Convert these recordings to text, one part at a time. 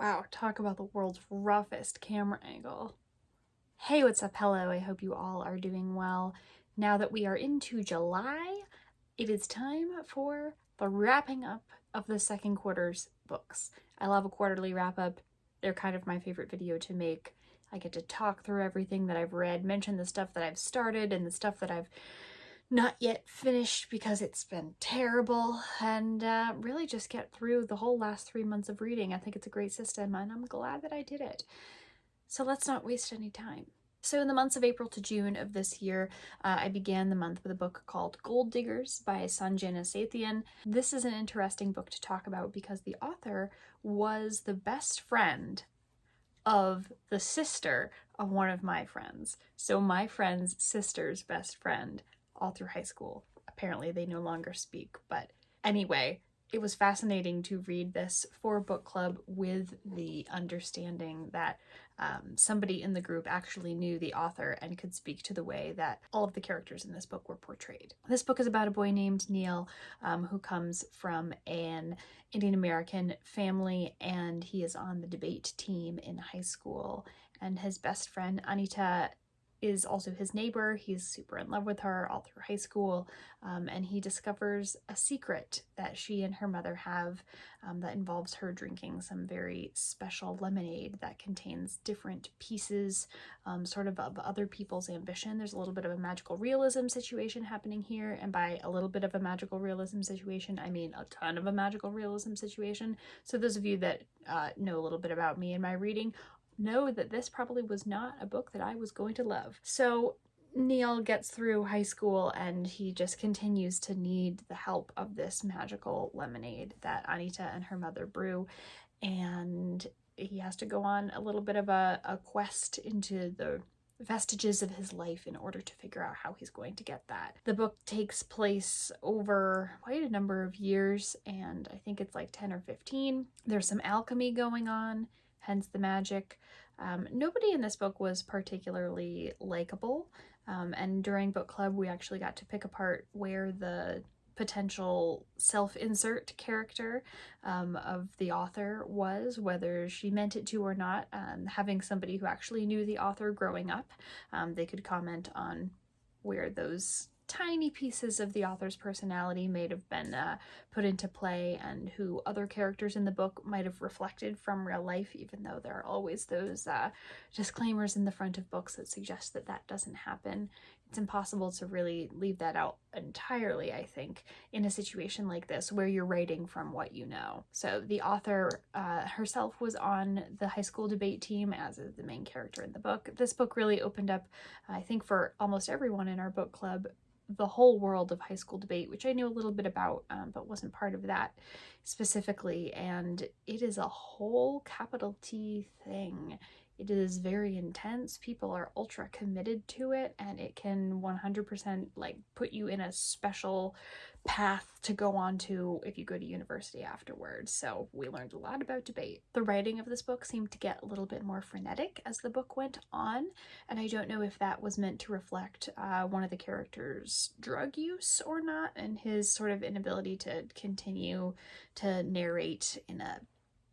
Wow, talk about the world's roughest camera angle. Hey, what's up? Hello, I hope you all are doing well. Now that we are into July, it is time for the wrapping up of the second quarter's books. I love a quarterly wrap up. They're kind of my favorite video to make. I get to talk through everything that I've read, mention the stuff that I've started and the stuff that I've not yet finished because it's been terrible, and really just get through the whole last 3 months of reading. I think it's a great system and I'm glad that I did it. So let's not waste any time. So in the months of April to June of this year, I began the month with a book called Gold Diggers by Sanjana Sathian. This is an interesting book to talk about because the author was the best friend of the sister of one of my friends. So my friend's sister's best friend all through high school. Apparently they no longer speak, but anyway, it was fascinating to read this for book club with the understanding that somebody in the group actually knew the author and could speak to the way that all of the characters in this book were portrayed. This book is about a boy named Neil who comes from an Indian American family, and he is on the debate team in high school, and his best friend Anita is also his neighbor. He's super in love with her all through high school, and he discovers a secret that she and her mother have that involves her drinking some very special lemonade that contains different pieces sort of other people's ambition. There's a little bit of a magical realism situation happening here, and by a little bit of a magical realism situation, I mean a ton of a magical realism situation. So those of you that know a little bit about me and my reading know that this probably was not a book that I was going to love. So Neil gets through high school and he just continues to need the help of this magical lemonade that Anita and her mother brew, and he has to go on a little bit of a quest into the vestiges of his life in order to figure out how he's going to get that. The book takes place over quite a number of years, and I think it's like 10 or 15. There's some alchemy going on, hence the magic. Nobody in this book was particularly likable, and during book club we actually got to pick apart where the potential self-insert character of the author was, whether she meant it to or not. Having somebody who actually knew the author growing up, they could comment on where those tiny pieces of the author's personality may have been put into play, and who other characters in the book might have reflected from real life, even though there are always those disclaimers in the front of books that suggest that that doesn't happen. It's impossible to really leave that out entirely, I think, in a situation like this where you're writing from what you know. So the author herself was on the high school debate team, as is the main character in the book. This book really opened up, I think, for almost everyone in our book club, the whole world of high school debate, which I knew a little bit about, but wasn't part of that specifically. And it is a whole capital T thing. It is very intense. People are ultra committed to it, and it can 100% like put you in a special path to go on to if you go to university afterwards. So we learned a lot about debate. The writing of this book seemed to get a little bit more frenetic as the book went on, and I don't know if that was meant to reflect one of the characters' drug use or not, and his sort of inability to continue to narrate in a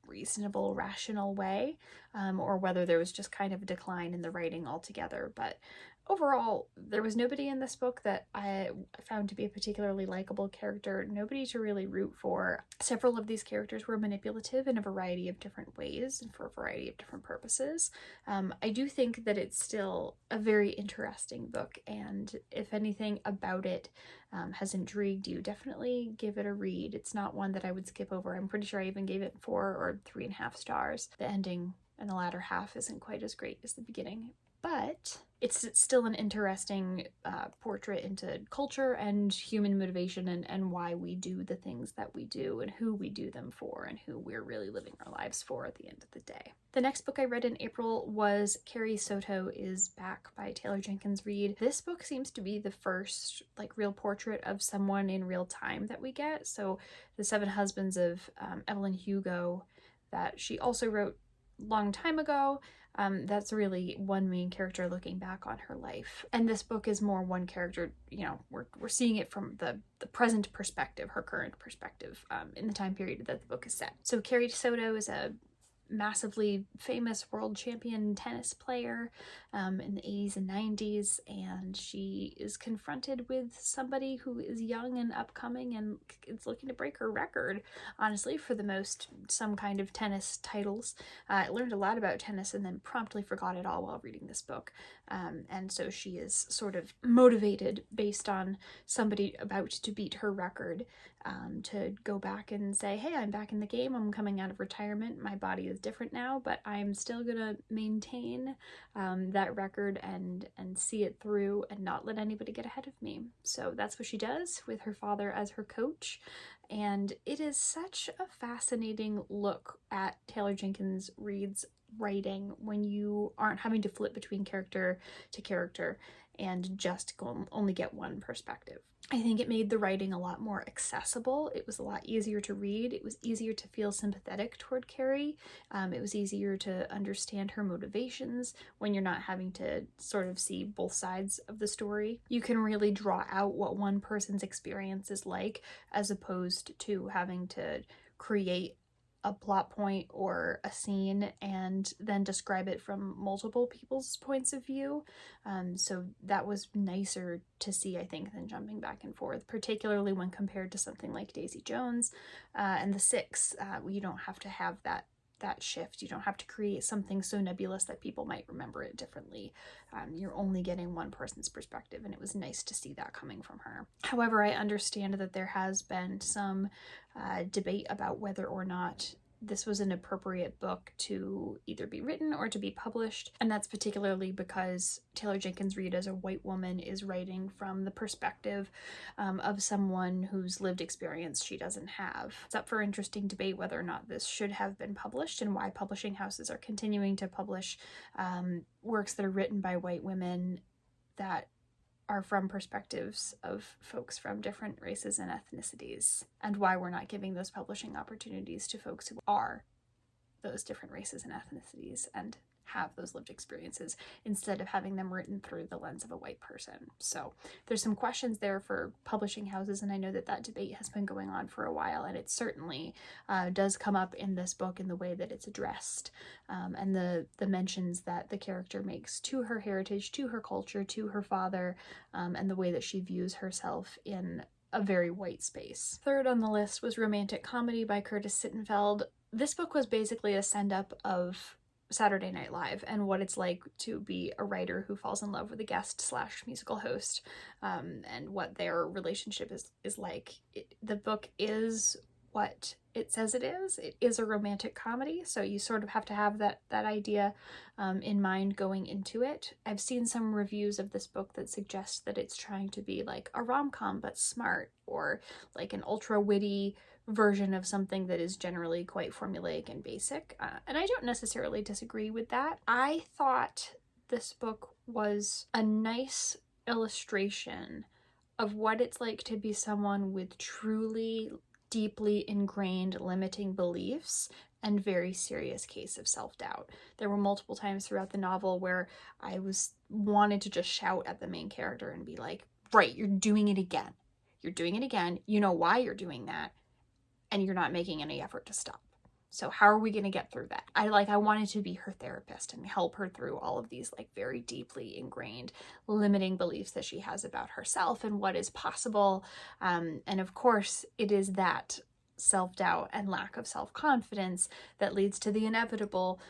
reasonable, rational way, or whether there was just kind of a decline in the writing altogether. But overall, there was nobody in this book that I found to be a particularly likable character, nobody to really root for. Several of these characters were manipulative in a variety of different ways and for a variety of different purposes. I do think that it's still a very interesting book, and if anything about it has intrigued you, definitely give it a read. It's not one that I would skip over. I'm pretty sure I even gave it 4 or 3.5 stars. The ending and the latter half isn't quite as great as the beginning, but it's still an interesting portrait into culture and human motivation, and why we do the things that we do and who we do them for and who we're really living our lives for at the end of the day. The next book I read in April was Carrie, Soto is Back by Taylor Jenkins Reid. This book seems to be the first like real portrait of someone in real time that we get. So the 7 Husbands of Evelyn Hugo, that she also wrote long time ago, that's really one main character looking back on her life. And this book is more one character, you know, we're seeing it from the present perspective, her current perspective, in the time period that the book is set. So Carrie Soto is a massively famous world champion tennis player in the 80s and 90s, and she is confronted with somebody who is young and upcoming and is looking to break her record, honestly, for the most some kind of tennis titles. I learned a lot about tennis and then promptly forgot it all while reading this book, and so she is sort of motivated based on somebody about to beat her record to go back and say, hey, I'm back in the game, I'm coming out of retirement, my body is different now, but I'm still gonna maintain that record and see it through and not let anybody get ahead of me. So that's what she does with her father as her coach, and it is such a fascinating look at Taylor Jenkins Reid's writing when you aren't having to flip between character to character and just only get one perspective. I think it made the writing a lot more accessible. It was a lot easier to read. It was easier to feel sympathetic toward Carrie. It was easier to understand her motivations when you're not having to sort of see both sides of the story. You can really draw out what one person's experience is like, as opposed to having to create a plot point or a scene and then describe it from multiple people's points of view. So that was nicer to see, I think, than jumping back and forth, particularly when compared to something like Daisy Jones and The Six. You don't have to have that shift. You don't have to create something so nebulous that people might remember it differently. You're only getting one person's perspective, and it was nice to see that coming from her. However, I understand that there has been some debate about whether or not this was an appropriate book to either be written or to be published, and that's particularly because Taylor Jenkins Reid, as a white woman, is writing from the perspective of someone whose lived experience she doesn't have. It's up for interesting debate whether or not this should have been published and why publishing houses are continuing to publish works that are written by white women that are from perspectives of folks from different races and ethnicities, and why we're not giving those publishing opportunities to folks who are those different races and ethnicities and have those lived experiences instead of having them written through the lens of a white person. So there's some questions there for publishing houses, and I know that debate has been going on for a while, and it certainly does come up in this book in the way that it's addressed, and the mentions that the character makes to her heritage, to her culture, to her father, and the way that she views herself in a very white space. Third on the list was Romantic Comedy by Curtis Sittenfeld. This book was basically a send-up of Saturday Night Live and what it's like to be a writer who falls in love with a guest / musical host, and what their relationship is like. The book is what it says it is. It is a romantic comedy, so you sort of have to have that idea in mind going into it. I've seen some reviews of this book that suggest that it's trying to be like a rom-com but smart, or like an ultra witty version of something that is generally quite formulaic and basic, and I don't necessarily disagree with that. I thought this book was a nice illustration of what it's like to be someone with truly deeply ingrained limiting beliefs and very serious case of self-doubt. There were multiple times throughout the novel where I wanted to just shout at the main character and be like, right, you're doing it again. You're doing it again. You know why you're doing that, and you're not making any effort to stop. So how are we going to get through that? I wanted to be her therapist and help her through all of these like very deeply ingrained limiting beliefs that she has about herself and what is possible. And of course, it is that self-doubt and lack of self-confidence that leads to the inevitable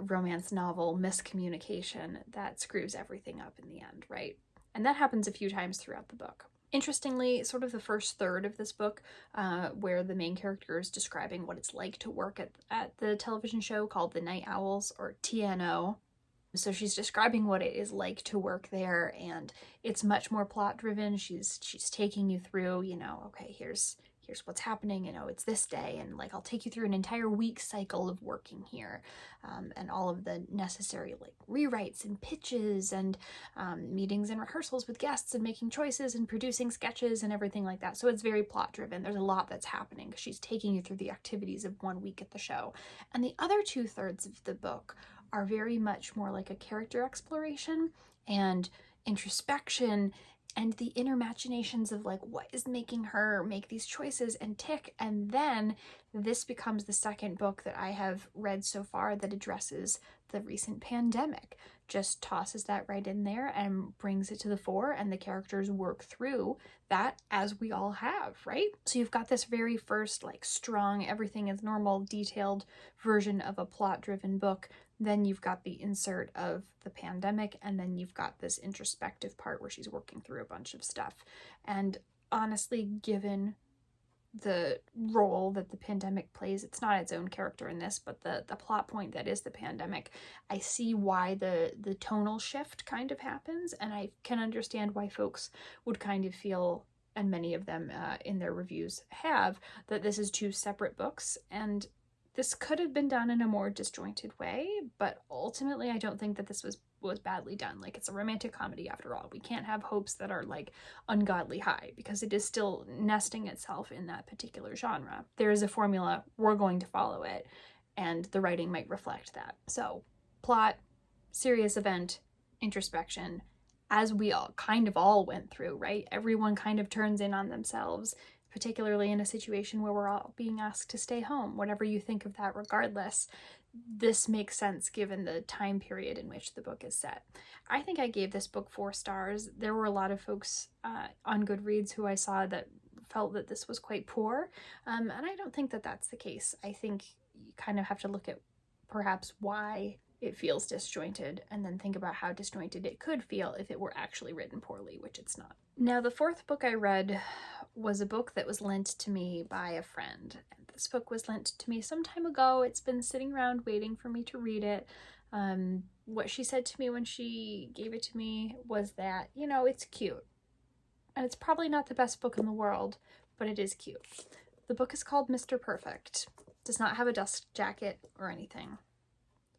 romance novel miscommunication that screws everything up in the end, right? And that happens a few times throughout the book. Interestingly, sort of the first third of this book, where the main character is describing what it's like to work at the television show called The Night Owls, or TNO. So she's describing what it is like to work there, and it's much more plot driven. She's taking you through, okay, here's what's happening, it's this day, and like I'll take you through an entire week cycle of working here, and all of the necessary like rewrites and pitches and meetings and rehearsals with guests and making choices and producing sketches and everything like that. So it's very plot driven. There's a lot that's happening because she's taking you through the activities of 1 week at the show. And the other 2/3 of the book are very much more like a character exploration and introspection and the inner machinations of like what is making her make these choices and tick, and then this becomes the second book that I have read so far that addresses the recent pandemic. Just tosses that right in there and brings it to the fore, and the characters work through that as we all have, right? So you've got this very first, like, strong, everything is normal, detailed version of a plot-driven book. Then you've got the insert of the pandemic, and then you've got this introspective part where she's working through a bunch of stuff. And honestly, given the role that the pandemic plays, it's not its own character in this, but the plot point that is the pandemic, I see why the tonal shift kind of happens, and I can understand why folks would kind of feel, and many of them in their reviews have, that this is two separate books, and this could have been done in a more disjointed way, but ultimately I don't think that this was badly done. Like, it's a romantic comedy after all. We can't have hopes that are, like, ungodly high, because it is still nesting itself in that particular genre. There is a formula, we're going to follow it, and the writing might reflect that. So, plot, serious event, introspection, as we all went through, right? Everyone kind of turns in on themselves, particularly in a situation where we're all being asked to stay home. Whatever you think of that, regardless, this makes sense given the time period in which the book is set. I think I gave this book 4 stars. There were a lot of folks on Goodreads who I saw that felt that this was quite poor, and I don't think that that's the case. I think you kind of have to look at perhaps why it feels disjointed, and then think about how disjointed it could feel if it were actually written poorly, which it's not. Now, the 4th book I read was a book that was lent to me by a friend. And this book was lent to me some time ago. It's been sitting around waiting for me to read it. What she said to me when she gave it to me was that, you know, it's cute. And it's probably not the best book in the world, but it is cute. The book is called Mr. Perfect. It does not have a dust jacket or anything.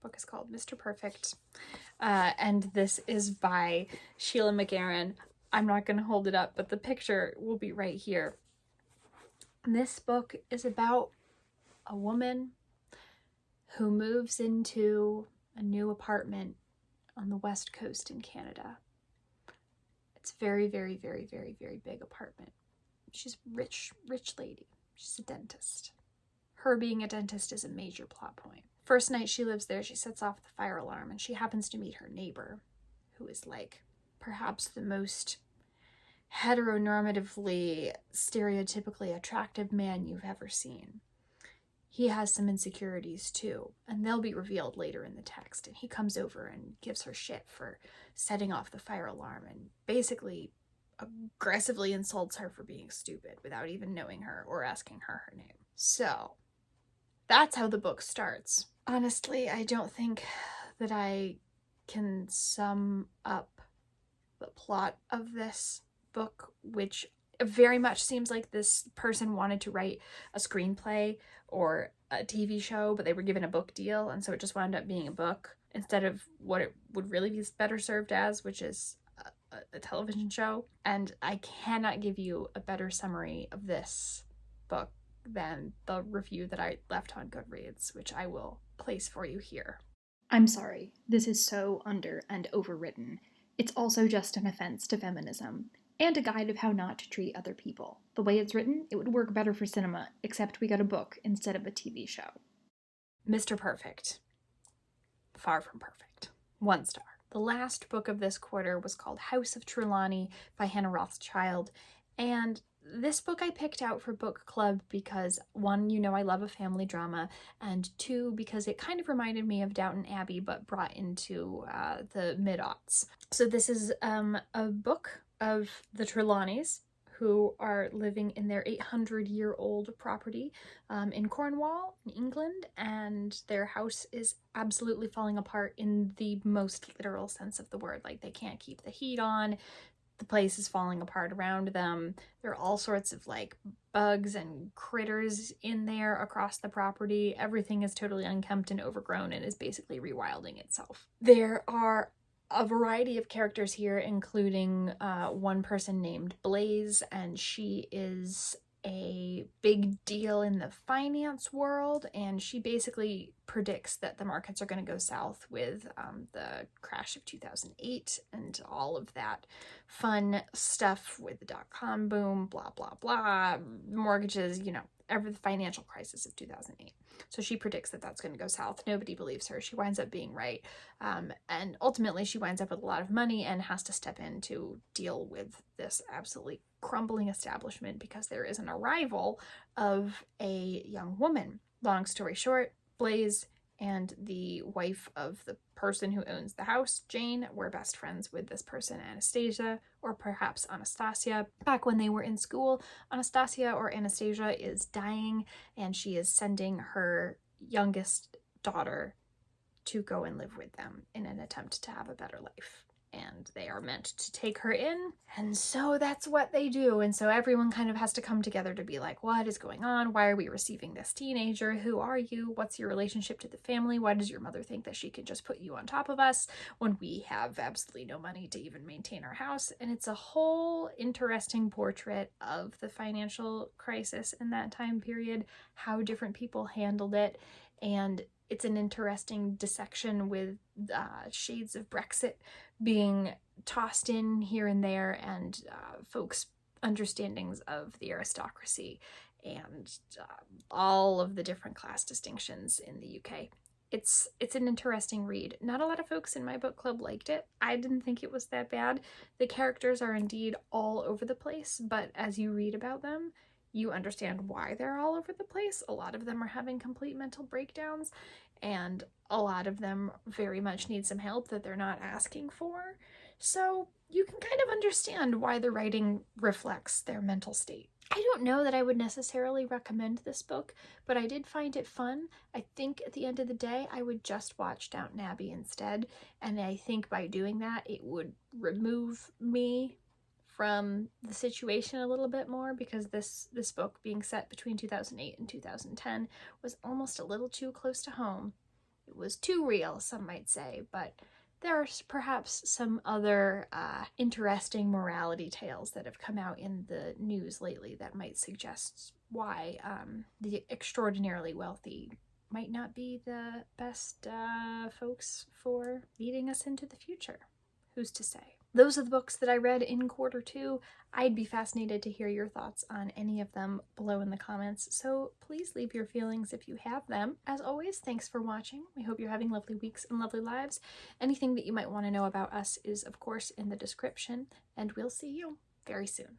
The book is called Mr. Perfect. And this is by Sheila McGarren. I'm not going to hold it up, but the picture will be right here. This book is about a woman who moves into a new apartment on the West Coast in Canada. It's very, very, very, very, very big apartment. She's a rich lady. She's a dentist. Her being a dentist is a major plot point. First night she lives there, she sets off the fire alarm, and she happens to meet her neighbor, who is, like, perhaps the most heteronormatively, stereotypically attractive man you've ever seen. He has some insecurities too, and they'll be revealed later in the text, and he comes over and gives her shit for setting off the fire alarm and basically aggressively insults her for being stupid without even knowing her or asking her her name. So, that's how the book starts. Honestly, I don't think that I can sum up the plot of this book, which very much seems like this person wanted to write a screenplay or a TV show, but they were given a book deal, and so it just wound up being a book instead of what it would really be better served as, which is a television show. And I cannot give you a better summary of this book than the review that I left on Goodreads, which I will place for you here. I'm sorry, this is so under and overwritten. It's also just an offense to feminism, and a guide of how not to treat other people. The way it's written, it would work better for cinema, except we got a book instead of a TV show. Mr. Perfect. Far from perfect. 1 star. The last book of this quarter was called House of Tristani by Hannah Rothschild, and this book I picked out for book club because, 1, you know I love a family drama, and 2, because it kind of reminded me of Downton Abbey but brought into the mid-aughts. So this is a book of the Trelawnys, who are living in their 800-year-old property in Cornwall, in England, and their house is absolutely falling apart in the most literal sense of the word. Like, they can't keep the heat on. The place is falling apart around them. There are all sorts of, like, bugs and critters in there across the property. Everything is totally unkempt and overgrown and is basically rewilding itself. There are a variety of characters here, including one person named Blaze, and she is a big deal in the finance world, and she basically predicts that the markets are going to go south with the crash of 2008 and all of that fun stuff with the dot-com boom, blah, blah, blah, mortgages, the financial crisis of 2008. So she predicts that that's going to go south. Nobody believes her. She winds up being right. And ultimately, she winds up with a lot of money and has to step in to deal with this absolutely crumbling establishment because there is an arrival of a young woman. Long story short, Blaze and the wife of the person who owns the house, Jane, were best friends with this person, Anastasia, or perhaps Anastasia. Back when they were in school, Anastasia or Anastasia is dying, and she is sending her youngest daughter to go and live with them in an attempt to have a better life. And they are meant to take her in, and so that's what they do. And so everyone kind of has to come together to be like, what is going on? Why are we receiving this teenager? Who are you? What's your relationship to the family? Why does your mother think that she can just put you on top of us when we have absolutely no money to even maintain our house? And it's a whole interesting portrait of the financial crisis in that time period, how different people handled it, and it's an interesting dissection with shades of Brexit being tossed in here and there, and folks' understandings of the aristocracy and all of the different class distinctions in the UK. It's an interesting read. Not a lot of folks in my book club liked it. I didn't think it was that bad. The characters are indeed all over the place, but as you read about them, you understand why they're all over the place. A lot of them are having complete mental breakdowns, and a lot of them very much need some help that they're not asking for. So you can kind of understand why the writing reflects their mental state. I don't know that I would necessarily recommend this book, but I did find it fun. I think at the end of the day, I would just watch Downton Abbey instead, and I think by doing that, it would remove me from the situation a little bit more, because this book, being set between 2008 and 2010, was almost a little too close to home. It was too real, some might say, but there are perhaps some other interesting morality tales that have come out in the news lately that might suggest why the extraordinarily wealthy might not be the best folks for leading us into the future. Who's to say? Those are the books that I read in quarter 2. I'd be fascinated to hear your thoughts on any of them below in the comments, so please leave your feelings if you have them. As always, thanks for watching. We hope you're having lovely weeks and lovely lives. Anything that you might want to know about us is, of course, in the description, and we'll see you very soon.